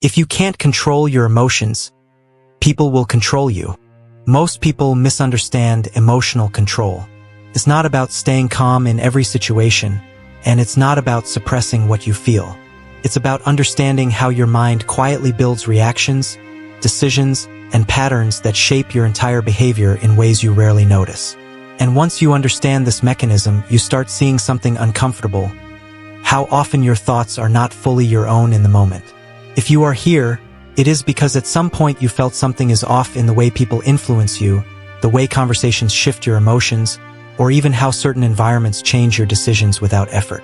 If you can't control your emotions, people will control you. Most people misunderstand emotional control. It's not about staying calm in every situation, and it's not about suppressing what you feel. It's about understanding how your mind quietly builds reactions, decisions, and patterns that shape your entire behavior in ways you rarely notice. And once you understand this mechanism, you start seeing something uncomfortable: how often your thoughts are not fully your own in the moment. If you are here, it is because at some point you felt something is off in the way people influence you, the way conversations shift your emotions, or even how certain environments change your decisions without effort.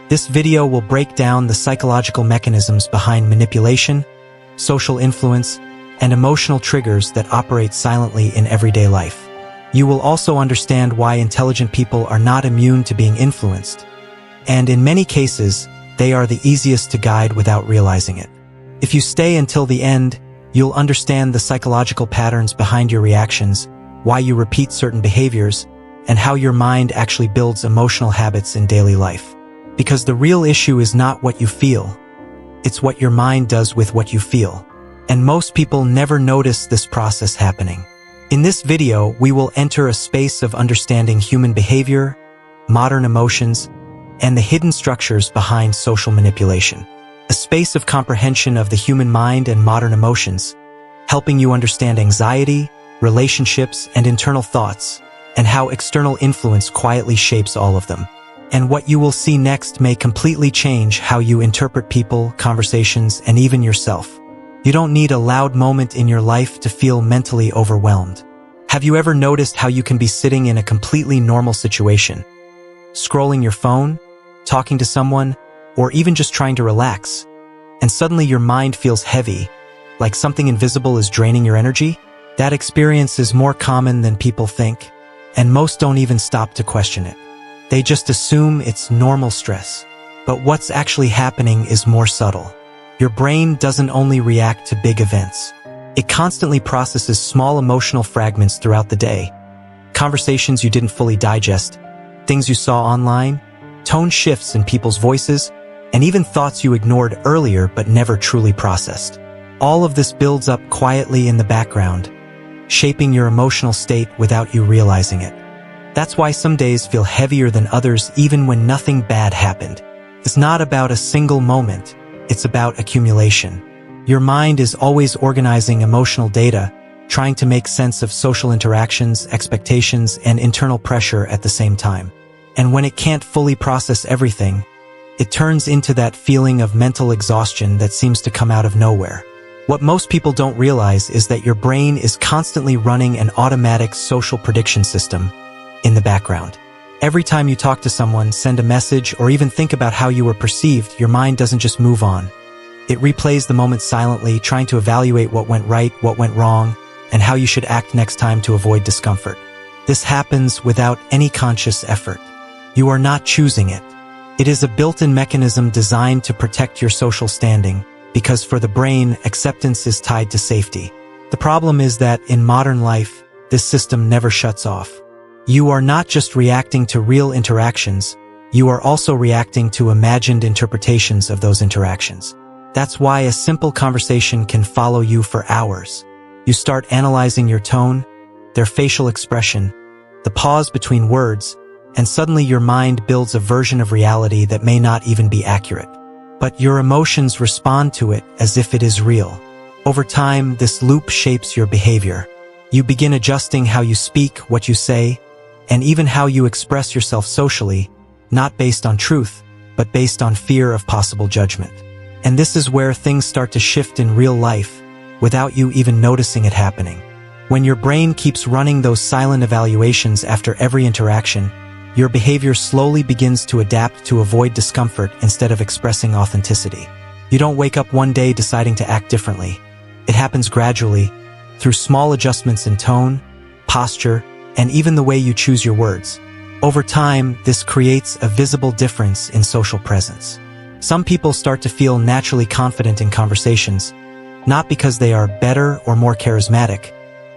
This video will break down the psychological mechanisms behind manipulation, social influence, and emotional triggers that operate silently in everyday life. You will also understand why intelligent people are not immune to being influenced, and in many cases, they are the easiest to guide without realizing it. If you stay until the end, you'll understand the psychological patterns behind your reactions, why you repeat certain behaviors, and how your mind actually builds emotional habits in daily life. Because the real issue is not what you feel, it's what your mind does with what you feel. And most people never notice this process happening. In this video, we will enter a space of understanding human behavior, modern emotions, and the hidden structures behind social manipulation. A space of comprehension of the human mind and modern emotions, helping you understand anxiety, relationships, and internal thoughts, and how external influence quietly shapes all of them. And what you will see next may completely change how you interpret people, conversations, and even yourself. You don't need a loud moment in your life to feel mentally overwhelmed. Have you ever noticed how you can be sitting in a completely normal situation, scrolling your phone, talking to someone, or even just trying to relax, and suddenly your mind feels heavy, like something invisible is draining your energy? That experience is more common than people think, and most don't even stop to question it. They just assume it's normal stress. But what's actually happening is more subtle. Your brain doesn't only react to big events. It constantly processes small emotional fragments throughout the day. Conversations you didn't fully digest, things you saw online, tone shifts in people's voices, and even thoughts you ignored earlier but never truly processed. All of this builds up quietly in the background, shaping your emotional state without you realizing it. That's why some days feel heavier than others even when nothing bad happened. It's not about a single moment, it's about accumulation. Your mind is always organizing emotional data, trying to make sense of social interactions, expectations, and internal pressure at the same time. And when it can't fully process everything, it turns into that feeling of mental exhaustion that seems to come out of nowhere. What most people don't realize is that your brain is constantly running an automatic social prediction system in the background. Every time you talk to someone, send a message, or even think about how you were perceived, your mind doesn't just move on. It replays the moment silently, trying to evaluate what went right, what went wrong, and how you should act next time to avoid discomfort. This happens without any conscious effort. You are not choosing it. It is a built-in mechanism designed to protect your social standing, because for the brain, acceptance is tied to safety. The problem is that in modern life, this system never shuts off. You are not just reacting to real interactions, you are also reacting to imagined interpretations of those interactions. That's why a simple conversation can follow you for hours. You start analyzing your tone, their facial expression, the pause between words, and suddenly your mind builds a version of reality that may not even be accurate. But your emotions respond to it as if it is real. Over time, this loop shapes your behavior. You begin adjusting how you speak, what you say, and even how you express yourself socially, not based on truth, but based on fear of possible judgment. And this is where things start to shift in real life, without you even noticing it happening. When your brain keeps running those silent evaluations after every interaction, your behavior slowly begins to adapt to avoid discomfort instead of expressing authenticity. You don't wake up one day deciding to act differently. It happens gradually, through small adjustments in tone, posture, and even the way you choose your words. Over time, this creates a visible difference in social presence. Some people start to feel naturally confident in conversations, not because they are better or more charismatic,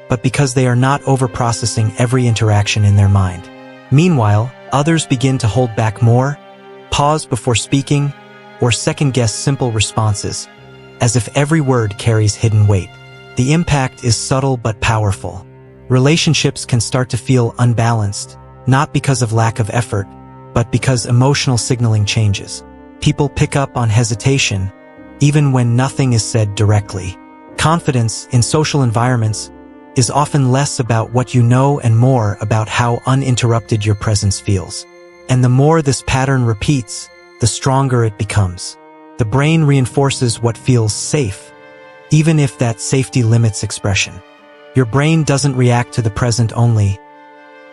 but because they are not overprocessing every interaction in their mind. Meanwhile, others begin to hold back more, pause before speaking, or second-guess simple responses, as if every word carries hidden weight. The impact is subtle but powerful. Relationships can start to feel unbalanced, not because of lack of effort, but because emotional signaling changes. People pick up on hesitation, even when nothing is said directly. Confidence in social environments is often less about what you know and more about how uninterrupted your presence feels. And the more this pattern repeats, the stronger it becomes. The brain reinforces what feels safe, even if that safety limits expression. Your brain doesn't react to the present only.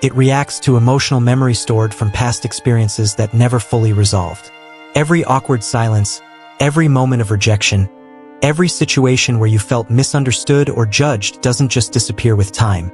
It reacts to emotional memory stored from past experiences that never fully resolved. Every awkward silence, every moment of rejection, every situation where you felt misunderstood or judged doesn't just disappear with time.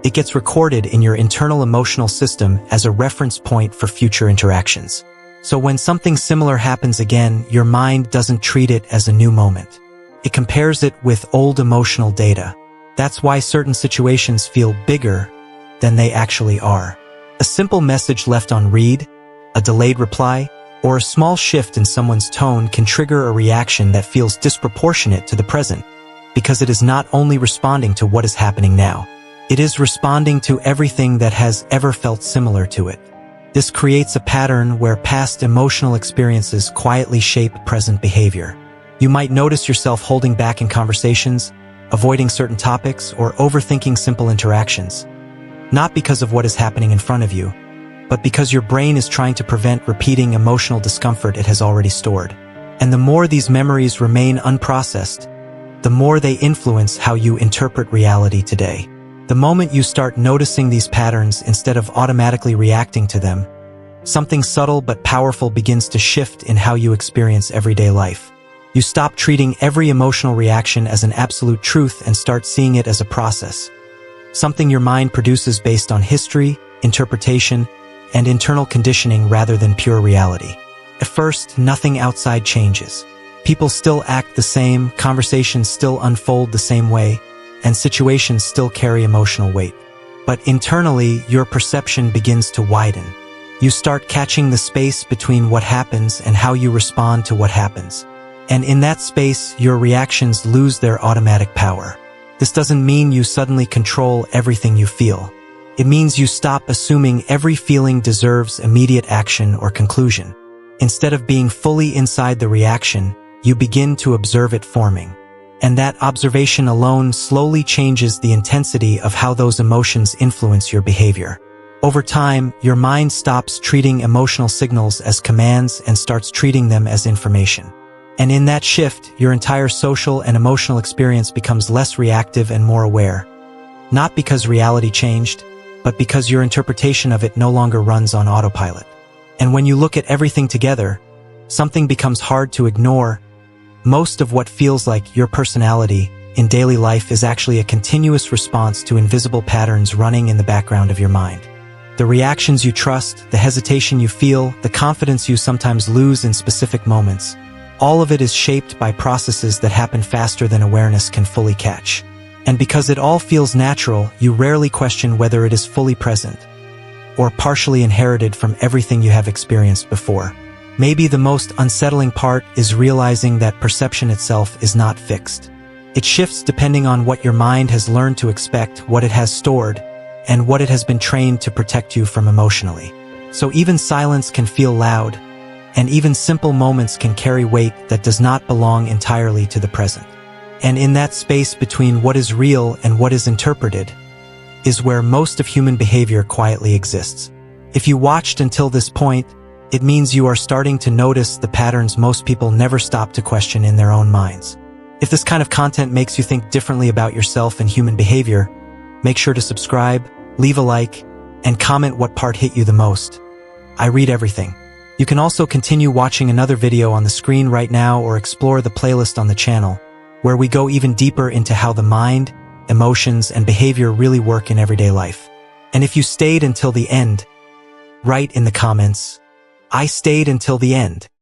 It gets recorded in your internal emotional system as a reference point for future interactions. So when something similar happens again, your mind doesn't treat it as a new moment. It compares it with old emotional data. That's why certain situations feel bigger than they actually are. A simple message left on read, a delayed reply, or a small shift in someone's tone can trigger a reaction that feels disproportionate to the present, because it is not only responding to what is happening now, it is responding to everything that has ever felt similar to it. This creates a pattern where past emotional experiences quietly shape present behavior. You might notice yourself holding back in conversations, avoiding certain topics, or overthinking simple interactions. Not because of what is happening in front of you, but because your brain is trying to prevent repeating emotional discomfort it has already stored. And the more these memories remain unprocessed, the more they influence how you interpret reality today. The moment you start noticing these patterns instead of automatically reacting to them, something subtle but powerful begins to shift in how you experience everyday life. You stop treating every emotional reaction as an absolute truth and start seeing it as a process, something your mind produces based on history, interpretation, and internal conditioning rather than pure reality. At first, nothing outside changes. People still act the same, conversations still unfold the same way, and situations still carry emotional weight. But internally, your perception begins to widen. You start catching the space between what happens and how you respond to what happens. And in that space, your reactions lose their automatic power. This doesn't mean you suddenly control everything you feel. It means you stop assuming every feeling deserves immediate action or conclusion. Instead of being fully inside the reaction, you begin to observe it forming. And that observation alone slowly changes the intensity of how those emotions influence your behavior. Over time, your mind stops treating emotional signals as commands and starts treating them as information. And in that shift, your entire social and emotional experience becomes less reactive and more aware. Not because reality changed, but because your interpretation of it no longer runs on autopilot. And when you look at everything together, something becomes hard to ignore. Most of what feels like your personality in daily life is actually a continuous response to invisible patterns running in the background of your mind. The reactions you trust, the hesitation you feel, the confidence you sometimes lose in specific moments, all of it is shaped by processes that happen faster than awareness can fully catch. And because it all feels natural, you rarely question whether it is fully present or partially inherited from everything you have experienced before. Maybe the most unsettling part is realizing that perception itself is not fixed. It shifts depending on what your mind has learned to expect, what it has stored, and what it has been trained to protect you from emotionally. So even silence can feel loud, and even simple moments can carry weight that does not belong entirely to the present. And in that space between what is real and what is interpreted is where most of human behavior quietly exists. If you watched until this point, it means you are starting to notice the patterns most people never stop to question in their own minds. If this kind of content makes you think differently about yourself and human behavior, make sure to subscribe, leave a like, and comment what part hit you the most. I read everything. You can also continue watching another video on the screen right now or explore the playlist on the channel, where we go even deeper into how the mind, emotions, and behavior really work in everyday life. And if you stayed until the end, write in the comments, "I stayed until the end."